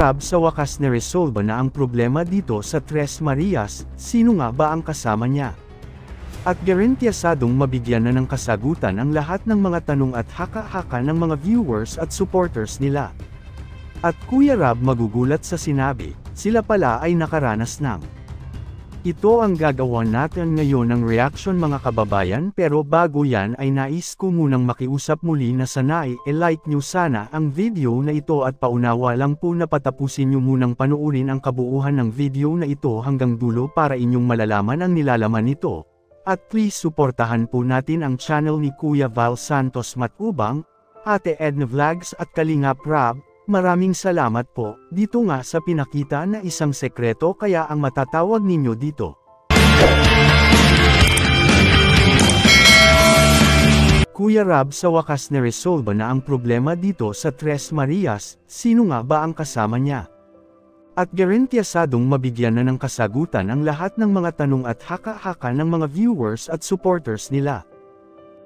Rab sa wakas na-resolve na ang problema dito sa Tres Marias, sino nga ba ang kasama niya? At garantiyasadong mabigyan na ng kasagutan ang lahat ng mga tanong at haka-haka ng mga viewers at supporters nila. At Kuya Rab magugulat sa sinabi, sila pala ay nakaranas ng. Ito ang gagawa natin ngayon ng reaction mga kababayan, pero bago yan ay nais ko munang makiusap muli na sanay like nyo sana ang video na ito at paunawa lang po na patapusin nyo munang panuurin ang kabuuan ng video na ito hanggang dulo para inyong malalaman ang nilalaman nito. At please suportahan po natin ang channel ni Kuya Val Santos Matubang, Ate Edna Vlogs at Kalingap Rab. Maraming salamat po, dito nga sa pinakita na isang sekreto kaya ang matatawag ninyo dito. Kuya Rab sa wakas na-resolve na ang problema dito sa Tres Marias, sino nga ba ang kasama niya? At garantiyasadong mabigyan na ng kasagutan ang lahat ng mga tanong at haka-haka ng mga viewers at supporters nila.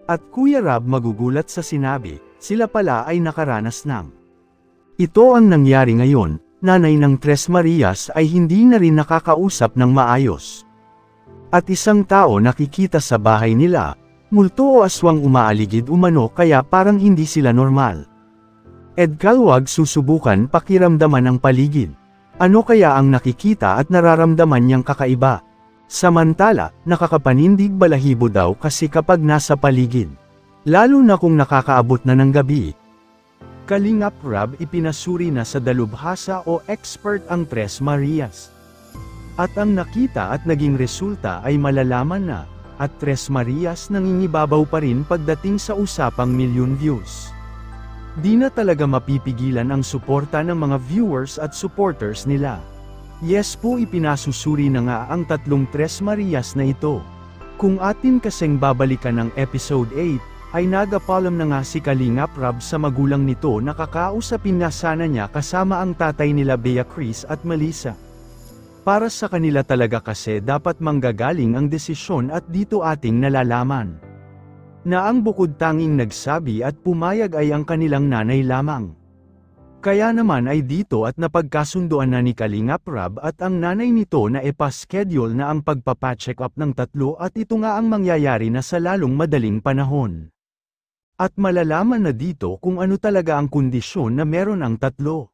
At Kuya Rab magugulat sa sinabi, sila pala ay nakaranas ng. Ito ang nangyari ngayon, nanay ng Tres Marias ay hindi na rin nakakausap ng maayos. At isang tao nakikita sa bahay nila, multo o aswang umaaligid umano kaya parang hindi sila normal. Huwag susubukan pakiramdaman ang paligid. Ano kaya ang nakikita at nararamdaman niyang kakaiba? Samantala, nakakapanindig balahibo daw kasi kapag nasa paligid. Lalo na kung nakakaabot na ng gabi. Kalingap Rab ipinasuri na sa dalubhasa o expert ang Tres Marias. At ang nakita at naging resulta ay malalaman na, at Tres Marias nangingibabaw pa rin pagdating sa usapang milyon views. Di na talaga mapipigilan ang suporta ng mga viewers at supporters nila. Yes po, ipinasusuri na nga ang tatlong Tres Marias na ito. Kung atin kasing babalikan ng episode 8, ay nagapalam na nga si Kalingap Rab sa magulang nito na kakausapin na sana niya kasama ang tatay nila Bea Chris at Melissa. Para sa kanila talaga kasi dapat manggagaling ang desisyon at dito ating nalalaman. Na ang bukod tanging nagsabi at pumayag ay ang kanilang nanay lamang. Kaya naman ay dito at napagkasunduan na ni Kalingap Rab at ang nanay nito na epa-schedule na ang pagpapacheck up ng tatlo at ito nga ang mangyayari na sa lalong madaling panahon. At malalaman na dito kung ano talaga ang kondisyon na meron ang tatlo.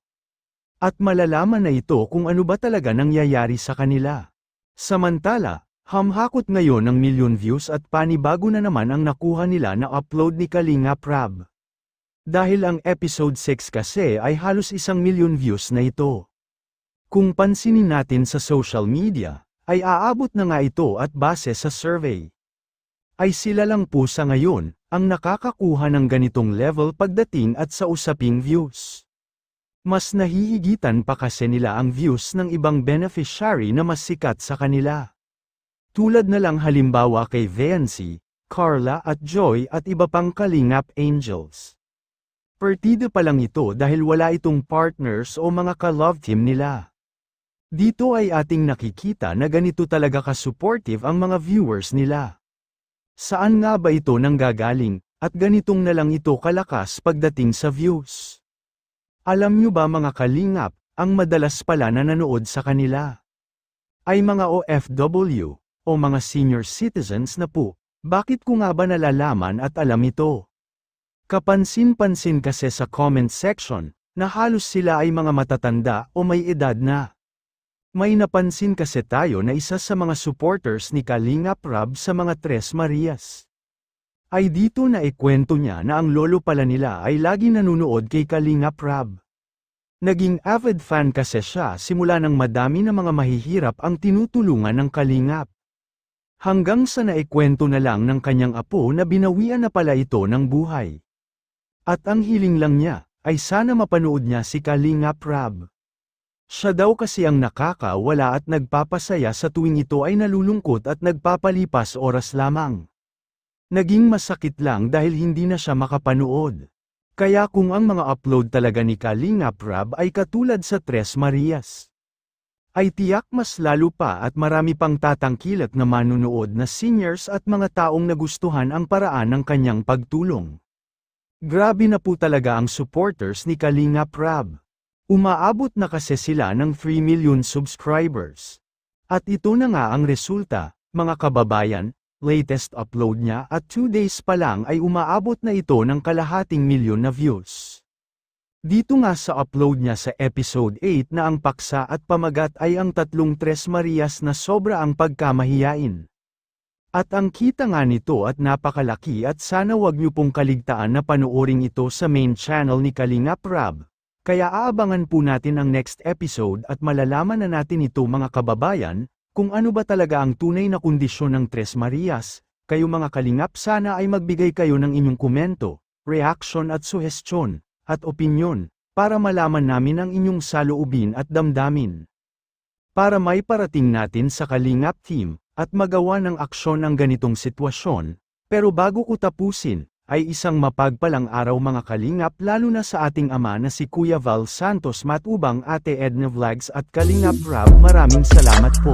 At malalaman na ito kung ano ba talaga nangyayari sa kanila. Samantala, hamhakot ngayon ng milyon views at panibago na naman ang nakuha nila na upload ni Kalingap Rab. Dahil ang episode 6 kasi ay halos 1,000,000 views na ito. Kung pansinin natin sa social media, ay aabot na nga ito at base sa survey. Ay sila lang po sa ngayon, ang nakakakuha ng ganitong level pagdating at sa usaping views. Mas nahihigitan pa kasi nila ang views ng ibang beneficiary na mas sikat sa kanila. Tulad na lang halimbawa kay Viancy, Carla at Joy at iba pang Kalingap Angels. Partido pa lang ito dahil wala itong partners o mga ka-love team nila. Dito ay ating nakikita na ganito talaga ka-supportive ang mga viewers nila. Saan nga ba ito nanggagaling, at ganitong na lang ito kalakas pagdating sa views? Alam nyo ba mga kalingap, ang madalas pala na nanood sa kanila ay mga OFW, o mga senior citizens na po. Bakit ko nga ba nalalaman at alam ito? Kapansin-pansin kasi sa comment section, na halos sila ay mga matatanda o may edad na. May napansin kasi tayo na isa sa mga supporters ni Kalingap Rab sa mga Tres Marias. Ay dito na ikwento niya na ang lolo pala nila ay lagi nanunood kay Kalingap Rab. Naging avid fan kasi siya simula nang madami na mga mahihirap ang tinutulungan ng Kalingap. Hanggang sa naikwento na lang ng kanyang apo na binawian na pala ito ng buhay. At ang hiling lang niya, ay sana mapanood niya si Kalingap Rab. Siya daw kasi ang nakakawala at nagpapasaya sa tuwing ito ay nalulungkot at nagpapalipas oras lamang. Naging masakit lang dahil hindi na siya makapanood. Kaya kung ang mga upload talaga ni Kalingap Rab ay katulad sa Tres Marias, ay tiyak mas lalo pa at marami pang tatangkilik na manunood na seniors at mga taong nagustuhan ang paraan ng kanyang pagtulong. Grabe na po talaga ang supporters ni Kalingap Rab. Umaabot na kasi sila ng 3 million subscribers. At ito na nga ang resulta, mga kababayan, latest upload niya at 2 days pa lang ay umaabot na ito ng kalahating milyon na views. Dito nga sa upload niya sa episode 8 na ang paksa at pamagat ay ang tatlong Tres Marias na sobra ang pagkamahiyain. At ang kita nga nito at napakalaki at sana wag niyo pong kaligtaan na panoorin ito sa main channel ni Kalingap Rab. Kaya aabangan po natin ang next episode at malalaman na natin ito mga kababayan, kung ano ba talaga ang tunay na kondisyon ng Tres Marias. Kayo mga kalingap sana ay magbigay kayo ng inyong komento, reaction at suhestyon, at opinyon, para malaman namin ang inyong saloobin at damdamin. Para may parating natin sa Kalingap team, at magawa ng aksyon ang ganitong sitwasyon, pero bago ko tapusin, ay isang mapagpalang araw mga kalingap lalo na sa ating ama na si Kuya Val Santos Matubang Ate Edna Vlogs at Kalingap Rab. Maraming salamat po.